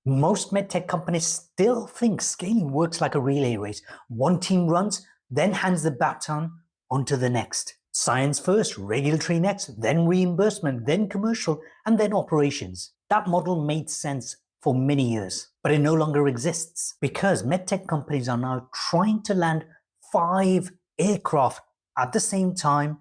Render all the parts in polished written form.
Most medtech companies still think scaling works like a relay race. One team runs, then hands the baton on to the next. Science first, regulatory next, then reimbursement, then commercial, and then operations. That model made sense for many years, but it no longer exists because medtech companies are now trying to land 5 aircraft at the same time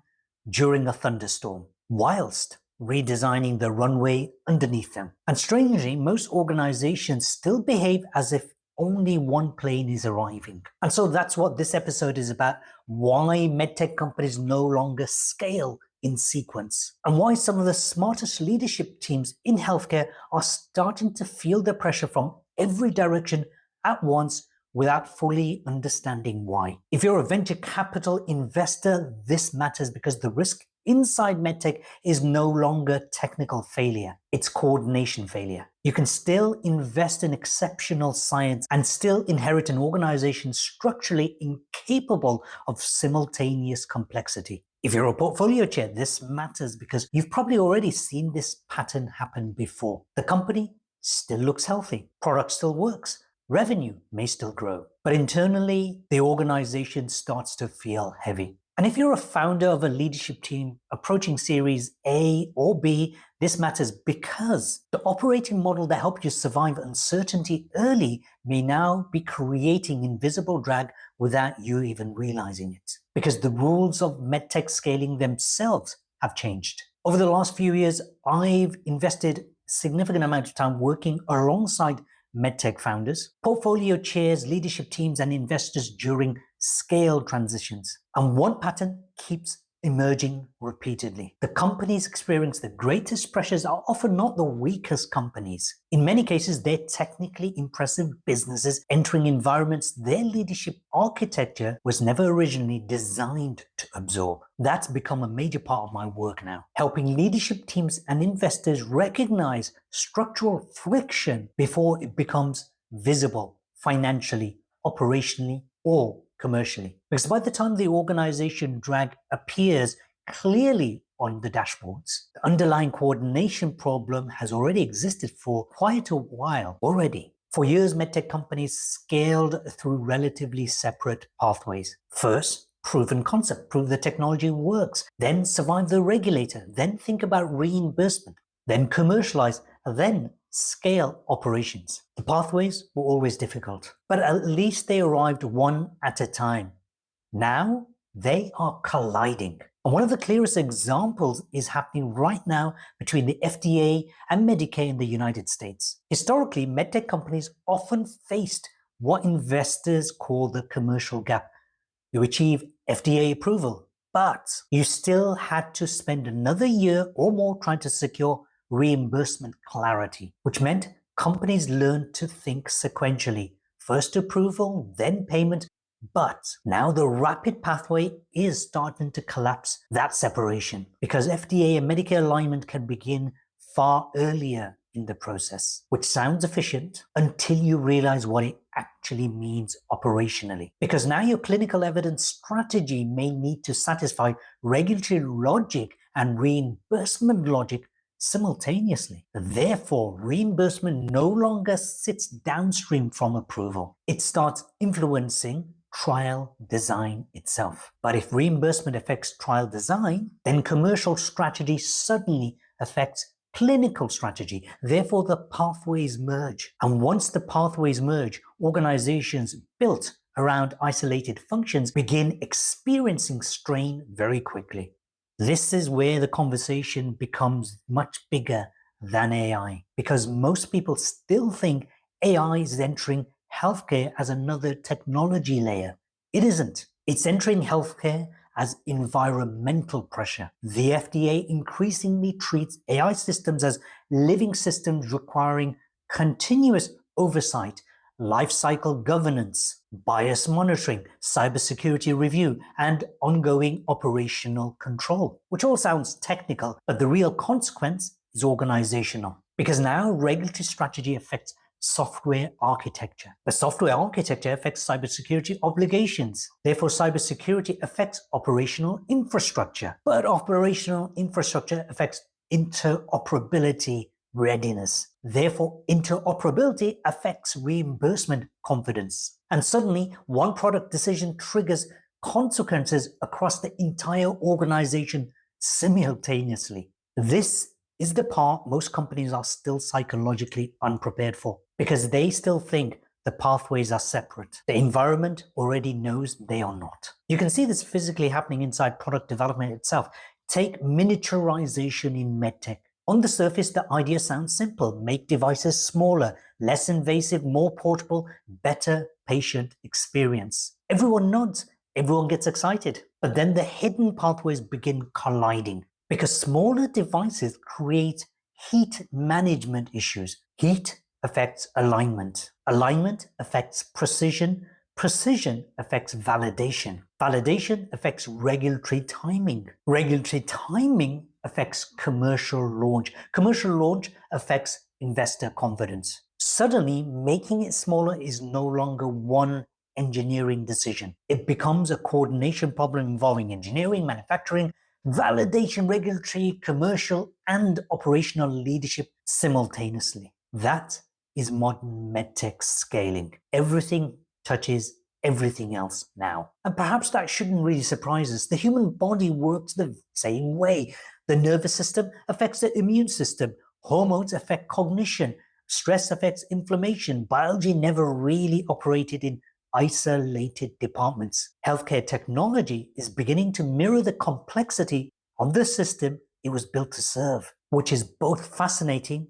during a thunderstorm, whilst redesigning the runway underneath them. And strangely, most organizations still behave as if only one plane is arriving. And so that's what this episode is about: why medtech companies no longer scale in sequence, and why some of the smartest leadership teams in healthcare are starting to feel the pressure from every direction at once without fully understanding why. If you're a venture capital investor, this matters because the risk inside medtech is no longer technical failure, it's coordination failure. You can still invest in exceptional science and still inherit an organization structurally incapable of simultaneous complexity. If you're a portfolio chair, this matters because you've probably already seen this pattern happen before. The company still looks healthy, product still works, revenue may still grow, but internally, the organization starts to feel heavy. And if you're a founder of a leadership team approaching Series A or B, this matters because the operating model that helped you survive uncertainty early may now be creating invisible drag without you even realizing it. Because the rules of medtech scaling themselves have changed. Over the last few years, I've invested a significant amount of time working alongside medtech founders, portfolio chairs, leadership teams, and investors during scale transitions. And one pattern keeps emerging repeatedly. The companies experiencing the greatest pressures are often not the weakest companies. In many cases, they're technically impressive businesses entering environments their leadership architecture was never originally designed to absorb. That's become a major part of my work now, helping leadership teams and investors recognize structural friction before it becomes visible financially, operationally, or commercially. Because by the time the organization drag appears clearly on the dashboards, the underlying coordination problem has already existed for quite a while already. For years, medtech companies scaled through relatively separate pathways. First, proven concept, prove the technology works, then survive the regulator, then think about reimbursement, then commercialize, then scale operations. The pathways were always difficult, but at least they arrived one at a time. Now they are colliding. And one of the clearest examples is happening right now between the FDA and Medicare in the United States. Historically, medtech companies often faced what investors call the commercial gap. You achieve FDA approval, but you still had to spend another year or more trying to secure reimbursement clarity, which meant companies learned to think sequentially. First approval, then payment. But now the rapid pathway is starting to collapse that separation because FDA and Medicare alignment can begin far earlier in the process, which sounds efficient until you realize what it actually means operationally. Because now your clinical evidence strategy may need to satisfy regulatory logic and reimbursement logic simultaneously. Therefore, reimbursement no longer sits downstream from approval. It starts influencing trial design itself. But if reimbursement affects trial design, then commercial strategy suddenly affects clinical strategy. Therefore, the pathways merge. And once the pathways merge, organizations built around isolated functions begin experiencing strain very quickly. This is where the conversation becomes much bigger than AI, because most people still think AI is entering healthcare as another technology layer. It isn't. It's entering healthcare as environmental pressure. The FDA increasingly treats AI systems as living systems requiring continuous oversight, lifecycle governance, bias monitoring, cybersecurity review, and ongoing operational control, which all sounds technical, but the real consequence is organizational. Because now regulatory strategy affects software architecture. The software architecture affects cybersecurity obligations. Therefore, cybersecurity affects operational infrastructure. But operational infrastructure affects interoperability readiness. Therefore, interoperability affects reimbursement confidence. And suddenly, one product decision triggers consequences across the entire organization simultaneously. This is the part most companies are still psychologically unprepared for, because they still think the pathways are separate. The environment already knows they are not. You can see this physically happening inside product development itself. Take miniaturization in MedTech. On the surface, the idea sounds simple. Make devices smaller, less invasive, more portable, better patient experience. Everyone nods, everyone gets excited. But then the hidden pathways begin colliding, because smaller devices create heat management issues. Heat affects alignment. Alignment affects precision. Precision affects validation. Validation affects regulatory timing. Regulatory timing affects commercial launch. Commercial launch affects investor confidence. Suddenly, making it smaller is no longer one engineering decision. It becomes a coordination problem involving engineering, manufacturing, validation, regulatory, commercial, and operational leadership simultaneously. That is modern medtech scaling. Everything touches everything else now. And perhaps that shouldn't really surprise us. The human body works the same way. The nervous system affects the immune system. Hormones affect cognition. Stress affects inflammation. Biology never really operated in isolated departments. Healthcare technology is beginning to mirror the complexity of the system it was built to serve, which is both fascinating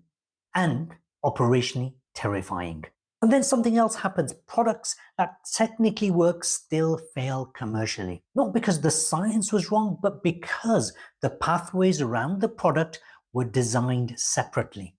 and operationally terrifying. And then something else happens. Products that technically work still fail commercially. Not because the science was wrong, but because the pathways around the product were designed separately.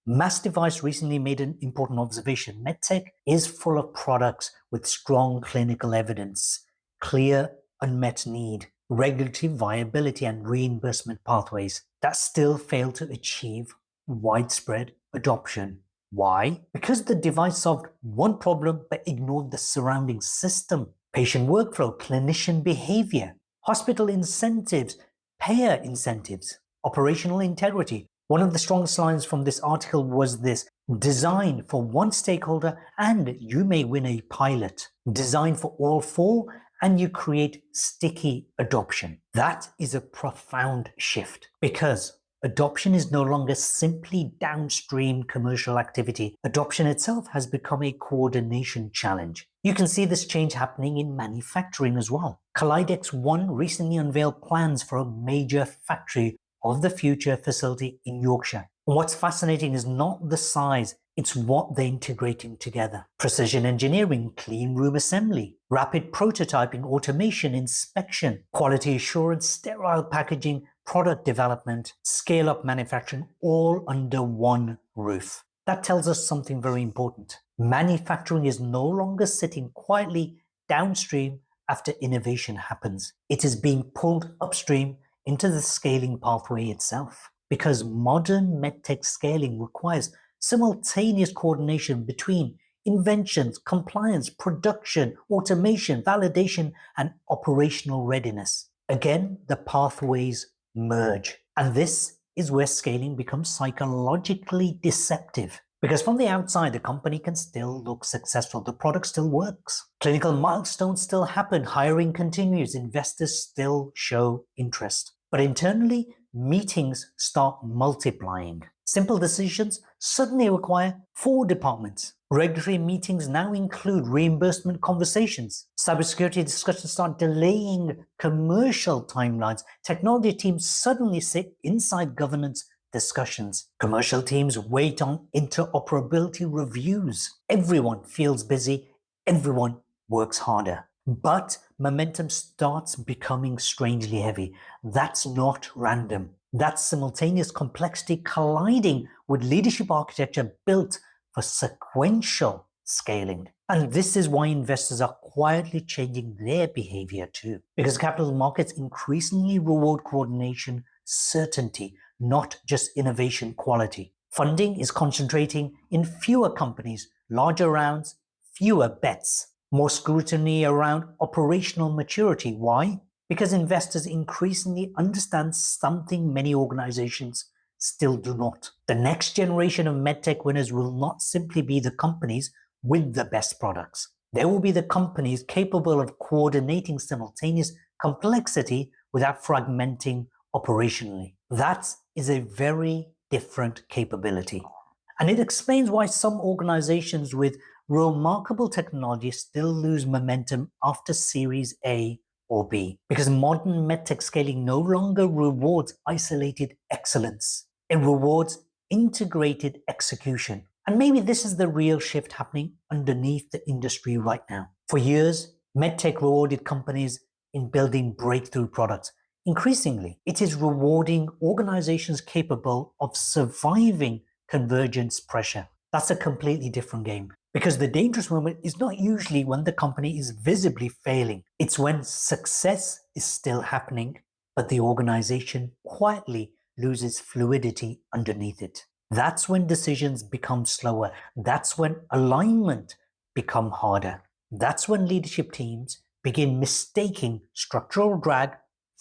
Mass Device recently made an important observation. MedTech is full of products with strong clinical evidence, clear unmet need, regulatory viability, and reimbursement pathways that still fail to achieve widespread adoption. Why? Because the device solved one problem but ignored the surrounding system. Patient workflow, clinician behavior, hospital incentives, payer incentives, operational integrity. One of the strongest lines from this article was this: design for one stakeholder and you may win a pilot. Design for all four and you create sticky adoption. That is a profound shift, because adoption is no longer simply downstream commercial activity. Adoption itself has become a coordination challenge. You can see this change happening in manufacturing as well. Collidex One recently unveiled plans for a major factory of the future facility in Yorkshire. And what's fascinating is not the size, it's what they're integrating together. Precision engineering, clean room assembly, rapid prototyping, automation, inspection, quality assurance, sterile packaging, product development, scale-up manufacturing, all under one roof. That tells us something very important. Manufacturing is no longer sitting quietly downstream after innovation happens. It is being pulled upstream into the scaling pathway itself, because modern medtech scaling requires simultaneous coordination between inventions, compliance, production, automation, validation, and operational readiness. Again, the pathways merge. And this is where scaling becomes psychologically deceptive. Because from the outside, the company can still look successful. The product still works. Clinical milestones still happen. Hiring continues. Investors still show interest. But internally, meetings start multiplying. Simple decisions suddenly require 4 departments. Regulatory meetings now include reimbursement conversations. Cybersecurity discussions start delaying commercial timelines. Technology teams suddenly sit inside governance discussions. Commercial teams wait on interoperability reviews. Everyone feels busy. Everyone works harder. But momentum starts becoming strangely heavy. That's not random. That's simultaneous complexity colliding with leadership architecture built for sequential scaling. And this is why investors are quietly changing their behavior too. Because capital markets increasingly reward coordination, certainty, not just innovation quality. Funding is concentrating in fewer companies, larger rounds, fewer bets. More scrutiny around operational maturity. Why? Because investors increasingly understand something many organizations still do not. The next generation of medtech winners will not simply be the companies with the best products. There will be the companies capable of coordinating simultaneous complexity without fragmenting operationally. That is a very different capability. And it explains why some organizations with remarkable technology still lose momentum after Series A or B, because modern medtech scaling no longer rewards isolated excellence. It rewards integrated execution. And maybe this is the real shift happening underneath the industry right now. For years, medtech rewarded companies in building breakthrough products. Increasingly, it is rewarding organizations capable of surviving convergence pressure. That's a completely different game, because the dangerous moment is not usually when the company is visibly failing. It's when success is still happening, but the organization quietly loses fluidity underneath it. That's when decisions become slower. That's when alignment becomes harder. That's when leadership teams begin mistaking structural drag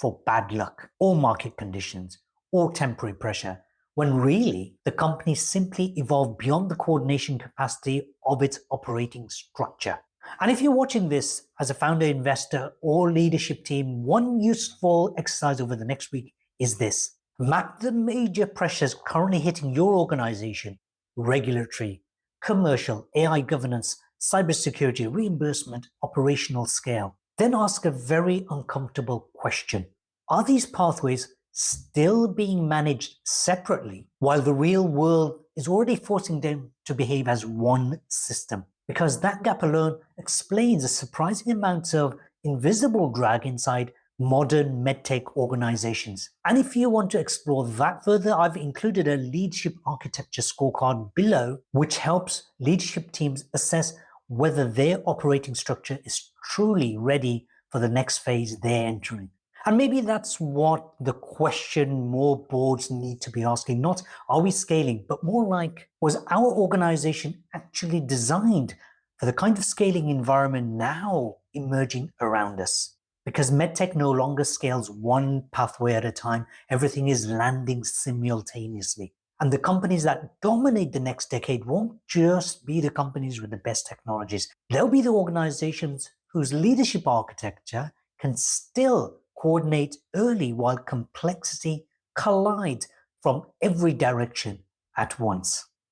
for bad luck or market conditions or temporary pressure, when really the company simply evolved beyond the coordination capacity of its operating structure. And if you're watching this as a founder, investor, or leadership team, one useful exercise over the next week is this. Map the major pressures currently hitting your organization: regulatory, commercial, AI governance, cybersecurity, reimbursement, operational scale. Then ask a very uncomfortable question. Are these pathways still being managed separately while the real world is already forcing them to behave as one system? Because that gap alone explains a surprising amount of invisible drag inside modern medtech organizations. And if you want to explore that further, I've included a leadership architecture scorecard below, which helps leadership teams assess whether their operating structure is truly ready for the next phase they're entering. And maybe that's what the question more boards need to be asking. Not, are we scaling? But more like, was our organization actually designed for the kind of scaling environment now emerging around us? Because medtech no longer scales one pathway at a time. Everything is landing simultaneously. And the companies that dominate the next decade won't just be the companies with the best technologies. They'll be the organizations whose leadership architecture can still coordinate early while complexity collides from every direction at once.